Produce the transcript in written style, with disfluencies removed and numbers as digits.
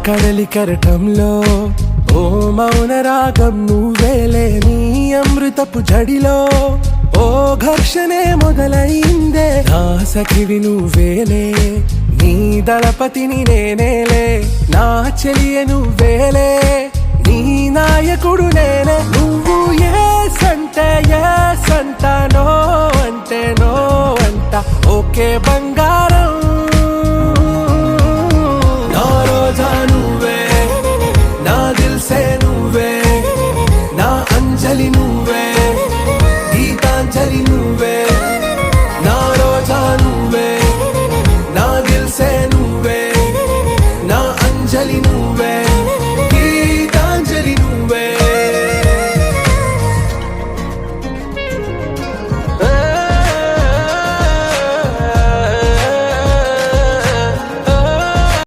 కడలి కెరటంలో ఓ మౌన రాగం నువ్వేలే, నీ అమృతపు జడిలో ఓ ఘర్షణే మొదలైందే. నా సఖివి నువ్వేలే, నీ దళపతిని నేనేలే, నా చెలియ నువ్వేలే, నీ నాయకుడు నేనే. నువ్వు ఏ సంటే ఏ సంట, నో అంటే నో అంట, ఓకే బంగారం. నా రోజా నువ్వే, నా దిల్సే నువ్వే, నా అంజలి నువ్వే, గీతాంజలి నువ్వే. నా రోజా నువ్వే, నా దిల్సే నువ్వే, నా అంజలి నువ్వే.